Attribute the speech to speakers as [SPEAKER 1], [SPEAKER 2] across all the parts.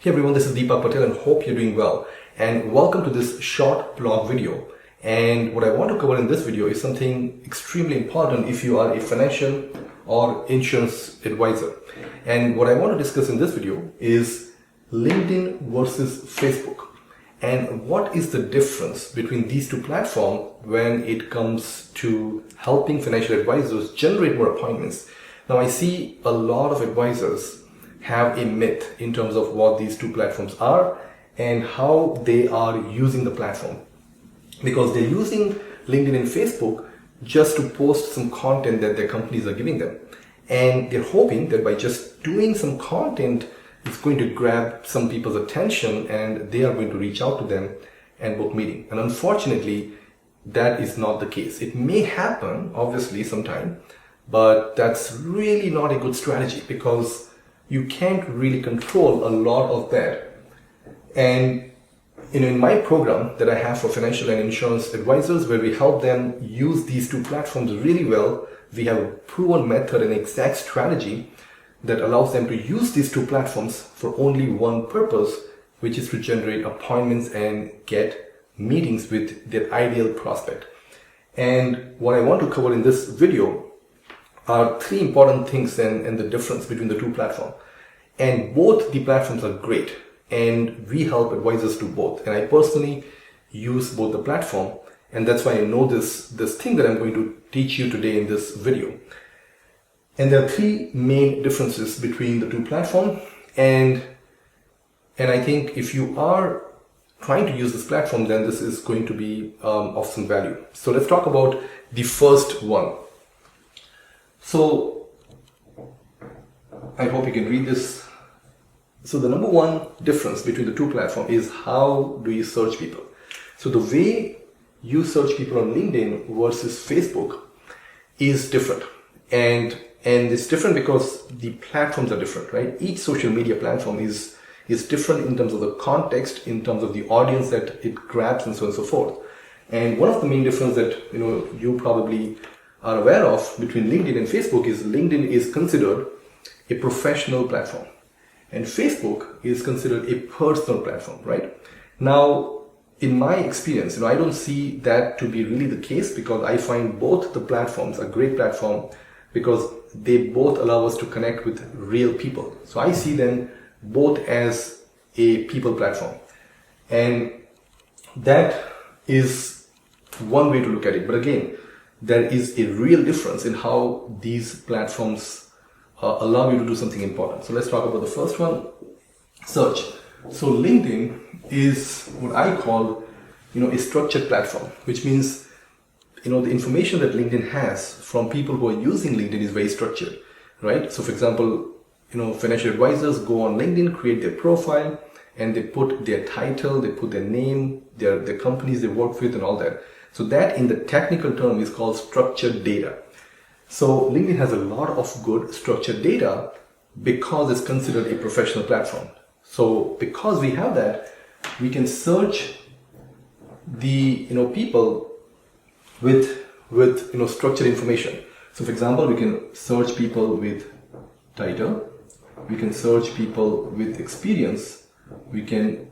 [SPEAKER 1] Hey everyone, this is Deepak Patel and hope you're doing well. And welcome to this short blog video. And what I want to cover in this video is something extremely important if you are a financial or insurance advisor. And what I want to discuss in this video is LinkedIn versus Facebook. And what is the difference between these two platforms when it comes to helping financial advisors generate more appointments? Now I see a lot of advisors have a myth in terms of what these two platforms are and how they are using the platform, because they're using LinkedIn and Facebook just to post some content that their companies are giving them, and they're hoping that by just doing some content it's going to grab some people's attention and they are going to reach out to them and book meeting. And unfortunately that is not the case. It may happen obviously sometime, but that's really not a good strategy because you can't really control a lot of that. And in my program that I have for financial and insurance advisors, where we help them use these two platforms really well, we have a proven method and exact strategy that allows them to use these two platforms for only one purpose, which is to generate appointments and get meetings with their ideal prospect. And what I want to cover in this video are three important things and the difference between the two platforms. And both the platforms are great, and we help advisors do both. And I personally use both the platform, and that's why I know this thing that I'm going to teach you today in this video. And there are three main differences between the two platforms, and I think if you are trying to use this platform, then this is going to be of some value. So let's talk about the first one. So I hope you can read this. So the number one difference between the two platforms is how do you search people. So the way you search people on LinkedIn versus Facebook is different. And it's different because the platforms are different, right? Each social media platform is different in terms of the context, in terms of the audience that it grabs, and so on and so forth. And one of the main differences that you probably are aware of between LinkedIn and Facebook is LinkedIn is considered a professional platform and Facebook is considered a personal platform, right? Now, in my experience, I don't see that to be really the case, because I find both the platforms a great platform because they both allow us to connect with real people. So I see them both as a people platform, and that is one way to look at it. But again, there is a real difference in how these platforms allow you to do something important. So let's talk about the first one, search. So LinkedIn is what I call, a structured platform, which means, the information that LinkedIn has from people who are using LinkedIn is very structured, right? So for example, financial advisors go on LinkedIn, create their profile, and they put their title, they put their name, their companies they work with and all that. So that in the technical term is called structured data. So LinkedIn has a lot of good structured data because it's considered a professional platform. So because we have that, we can search the people with structured information. So for example, we can search people with title, we can search people with experience, we can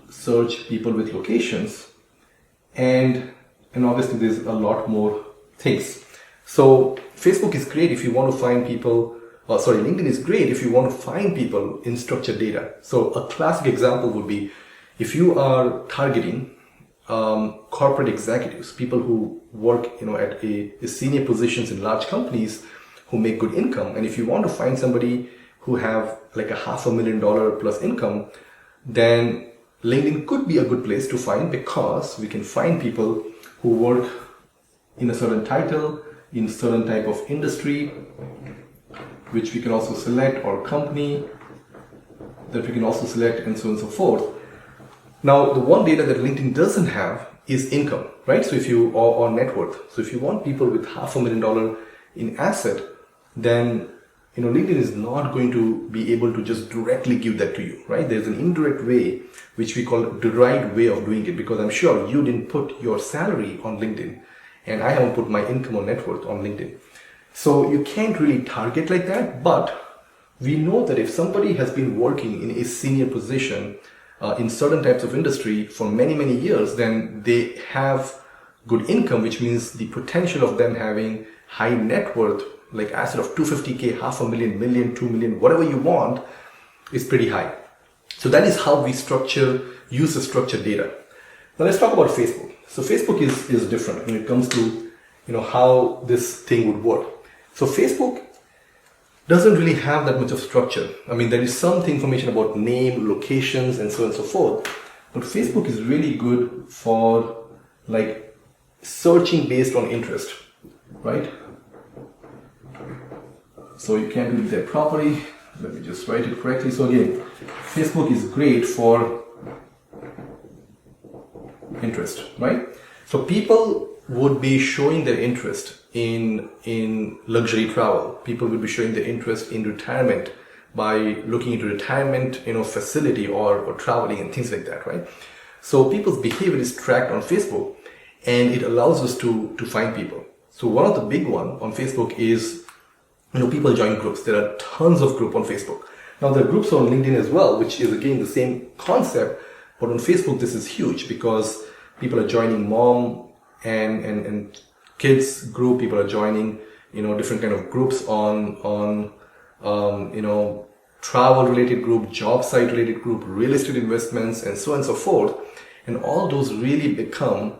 [SPEAKER 1] search people with locations, and obviously there's a lot more things. So Facebook is great if you want to find people, LinkedIn is great if you want to find people in structured data. So a classic example would be if you are targeting corporate executives, people who work at a senior positions in large companies who make good income, and if you want to find somebody who have like $500,000 plus income, then LinkedIn could be a good place to find, because we can find people who work in a certain title, in a certain type of industry, which we can also select, or company that we can also select, and so on and so forth. Now, the one data that LinkedIn doesn't have is income, right? So if you, or net worth. So if you want people with $500,000 in asset, then LinkedIn is not going to be able to just directly give that to you, right? There's an indirect way, which we call the right way of doing it, because I'm sure you didn't put your salary on LinkedIn, and I haven't put my income or net worth on LinkedIn. So you can't really target like that, but we know that if somebody has been working in a senior position in certain types of industry for many, many years, then they have good income, which means the potential of them having high net worth, like asset of 250K, half a million, million, 2 million, whatever you want, is pretty high. So that is how we use the structured data. Now let's talk about Facebook. So Facebook is different when it comes to how this thing would work. So Facebook doesn't really have that much of structure. I mean, there is some information about name, locations, and so on and so forth. But Facebook is really good for like searching based on interest, right? So you can do their property. Let me just write it correctly. So again, Facebook is great for interest, right? So people would be showing their interest in luxury travel. People will be showing their interest in retirement by looking into retirement, facility or traveling and things like that, right? So people's behavior is tracked on Facebook, and it allows us to find people. So one of the big one on Facebook is, people join groups. There are tons of groups on Facebook. Now there are groups on LinkedIn as well, which is again the same concept, but on Facebook this is huge because people are joining mom and kids group. People are joining, different kind of groups on travel related group, job site related group, real estate investments, and so on and so forth. And all those really become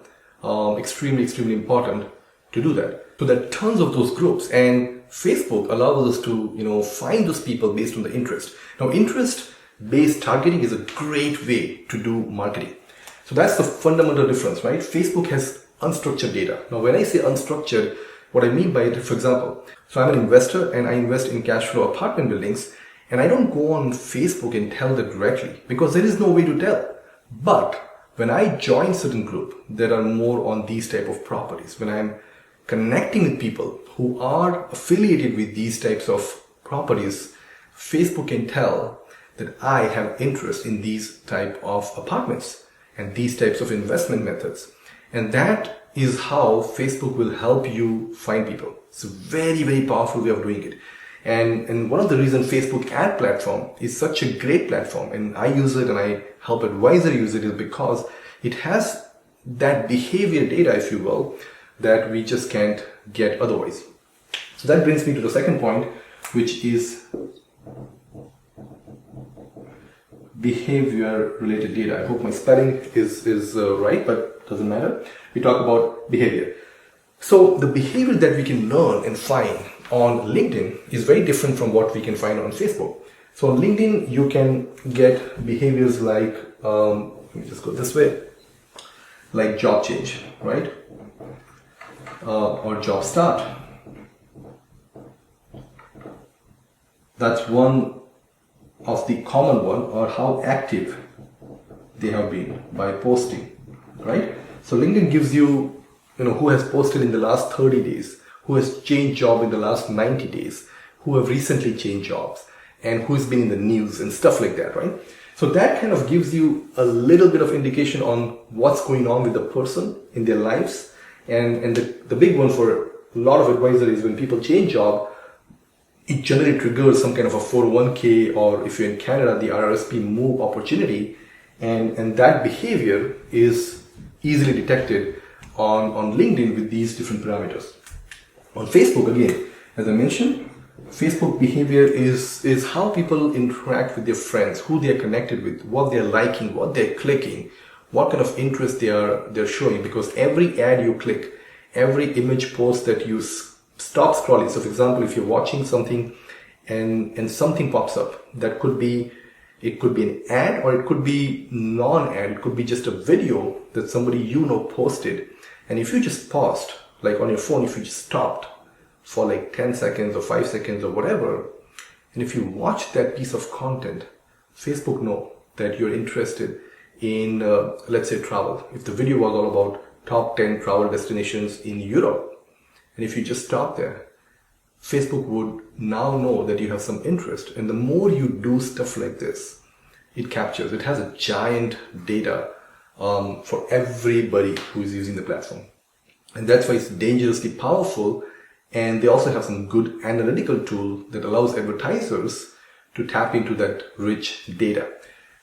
[SPEAKER 1] extremely, extremely important to do that. So there are tons of those groups, and Facebook allows us to, find those people based on the interest. Now, interest-based targeting is a great way to do marketing. So that's the fundamental difference, right? Facebook has unstructured data. Now, when I say unstructured, what I mean by it, for example, so I'm an investor and I invest in cash flow apartment buildings, and I don't go on Facebook and tell that directly because there is no way to tell. But when I join certain group that are more on these type of properties, when I'm connecting with people who are affiliated with these types of properties, Facebook can tell that I have interest in these type of apartments and these types of investment methods. And that is how Facebook will help you find people. It's a very, very powerful way of doing it. And one of the reasons Facebook ad platform is such a great platform, and I use it and I help advisor use it, is because it has that behavior data, if you will, that we just can't get otherwise. So that brings me to the second point, which is behavior related data. I hope my spelling is right, but doesn't matter. We talk about behavior. So the behavior that we can learn and find on LinkedIn is very different from what we can find on Facebook. So on LinkedIn, you can get behaviors like, let me just go this way, like job change, right? Or job start. That's one of the common one, or how active they have been by posting, right? So LinkedIn gives you, who has posted in the last 30 days, who has changed job in the last 90 days, who have recently changed jobs, and who's been in the news and stuff like that, right? So that kind of gives you a little bit of indication on what's going on with the person in their lives. And the big one for a lot of advisors is when people change job, it generally triggers some kind of a 401k, or if you're in Canada, the RRSP move opportunity. And that behavior is easily detected on LinkedIn with these different parameters. On Facebook, again, as I mentioned, Facebook behavior is how people interact with their friends, who they are connected with, what they're liking, what they're clicking, what kind of interest they're showing. Because every ad you click, every image post that you stop scrolling. So for example, if you're watching something and something pops up, it could be an ad, or it could be non-ad. It could be just a video that somebody posted. And if you just paused, like on your phone, if you just stopped for like 10 seconds or 5 seconds or whatever, and if you watch that piece of content, Facebook know that you're interested in, let's say, travel. If the video was all about top 10 travel destinations in Europe, and if you just stop there, Facebook would now know that you have some interest. And the more you do stuff like this, it captures. It has a giant data for everybody who is using the platform. And that's why it's dangerously powerful. And they also have some good analytical tool that allows advertisers to tap into that rich data.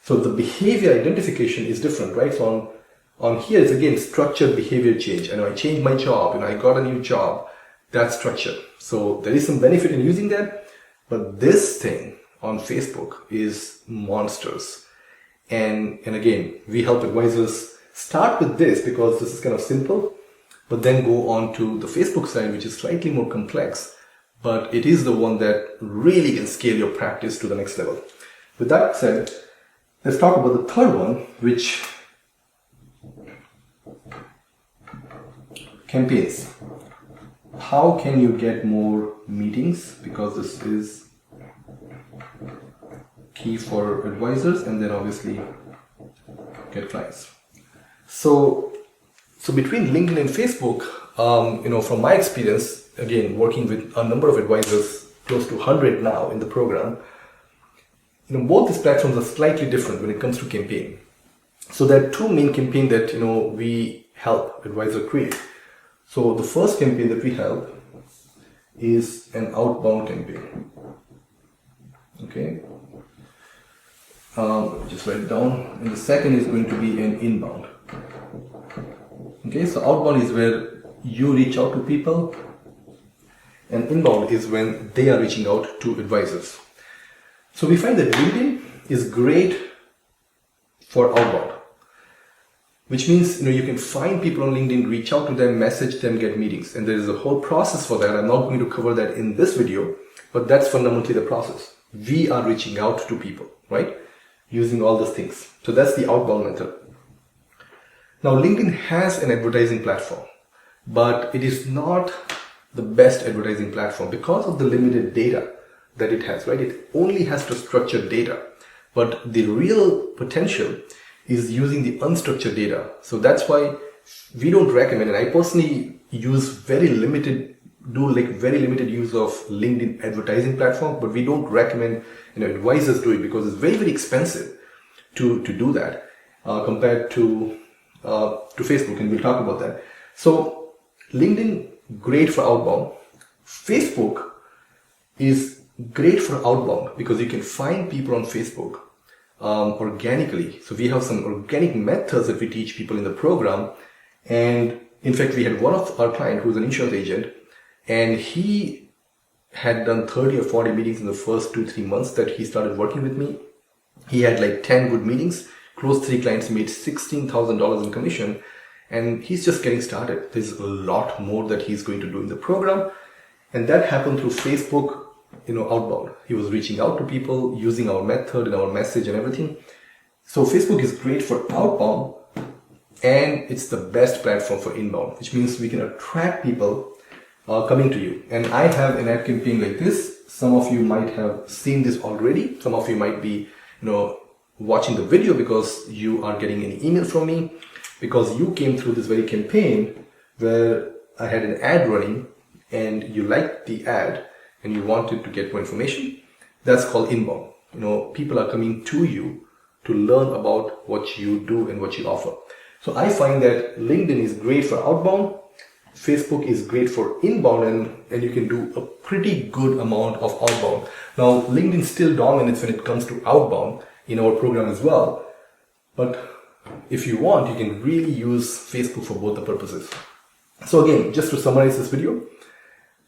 [SPEAKER 1] So the behavior identification is different, right? So on here is again structured behavior change. I know I changed my job, I got a new job. That's structured. So there is some benefit in using that, but this thing on Facebook is monsters. And again, we help advisors start with this because this is kind of simple, but then go on to the Facebook side, which is slightly more complex, but it is the one that really can scale your practice to the next level. With that said, let's talk about the third one, which campaigns. How can you get more meetings? Because this is key for advisors, and then obviously get clients. So between LinkedIn and Facebook, from my experience, again, working with a number of advisors, close to 100 now in the program, both these platforms are slightly different when it comes to campaign. So there are two main campaigns that, we help advisor create. So the first campaign that we help is an outbound campaign. Okay. Just write it down. And the second is going to be an inbound. Okay, so outbound is where you reach out to people, and inbound is when they are reaching out to advisors. So we find that LinkedIn is great for outbound, which means you can find people on LinkedIn, reach out to them, message them, get meetings, and there is a whole process for that. I'm not going to cover that in this video, but that's fundamentally the process. We are reaching out to people, right? Using all these things. So that's the outbound method. Now LinkedIn has an advertising platform, but it is not the best advertising platform because of the limited data that it has, right? It only has to structured data, but the real potential is using the unstructured data. So that's why we don't recommend, and I personally use very limited use of LinkedIn advertising platform, but we don't recommend advisors do it because it's very, very expensive to do that compared to Facebook, and we'll talk about that. So LinkedIn, great for outbound. Facebook is great for outbound because you can find people on Facebook organically. So we have some organic methods that we teach people in the program. And in fact, we had one of our clients who's an insurance agent, and he had done 30 or 40 meetings in the first 2-3 months that he started working with me. He had like 10 good meetings, closed 3 clients, made $16,000 in commission, and he's just getting started. There's a lot more that he's going to do in the program, and that happened through Facebook, outbound. He was reaching out to people using our method and our message and everything. So Facebook is great for outbound, and it's the best platform for inbound, which means we can attract people coming to you. And I have an ad campaign like this. Some of you might have seen this already. Some of you might be, watching the video because you are getting an email from me because you came through this very campaign where I had an ad running and you liked the ad and you wanted to get more information. That's called inbound. People are coming to you to learn about what you do and what you offer. So I find that LinkedIn is great for outbound. Facebook is great for inbound, and you can do a pretty good amount of outbound. Now, LinkedIn still dominates when it comes to outbound in our program as well. But if you want, you can really use Facebook for both the purposes. So again, just to summarize this video,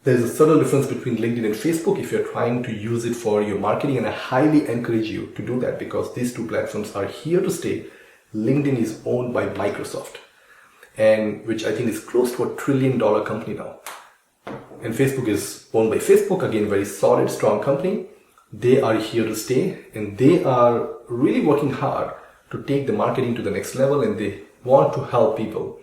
[SPEAKER 1] there's a subtle difference between LinkedIn and Facebook if you're trying to use it for your marketing, and I highly encourage you to do that because these two platforms are here to stay. LinkedIn is owned by Microsoft, and which I think is close to $1 trillion company now. And Facebook is owned by Facebook, again, very solid, strong company. They are here to stay, and they are really working hard to take the marketing to the next level, and they want to help people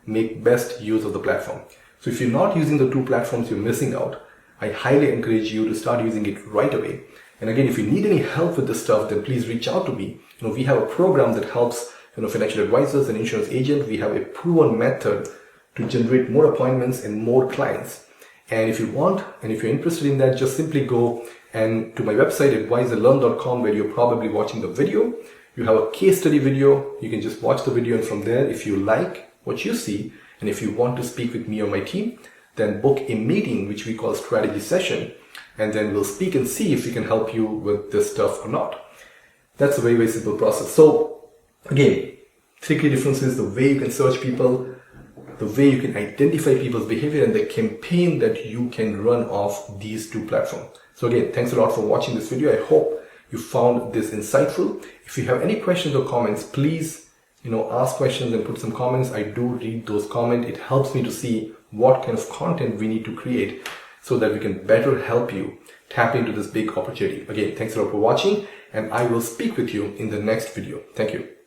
[SPEAKER 1] make best use of the platform. So if you're not using the two platforms, you're missing out. I highly encourage you to start using it right away. And again, if you need any help with this stuff, then please reach out to me. We have a program that helps financial advisors and insurance agents. We have a proven method to generate more appointments and more clients. And if you want, and if you're interested in that, just simply go and to my website, advisorlearn.com, where you're probably watching the video. You have a case study video. You can just watch the video, and from there, if you like what you see, and if you want to speak with me or my team, then book a meeting, which we call strategy session. and then we'll speak and see if we can help you with this stuff or not. That's a very, very simple process. So again, 3 key differences: the way you can search people, the way you can identify people's behavior, and the campaign that you can run off these 2 platforms. So again, thanks a lot for watching this video. I hope you found this insightful. If you have any questions or comments, please, ask questions and put some comments. I do read those comments. It helps me to see what kind of content we need to create so that we can better help you tap into this big opportunity. Again, thanks a lot for watching, and I will speak with you in the next video. Thank you.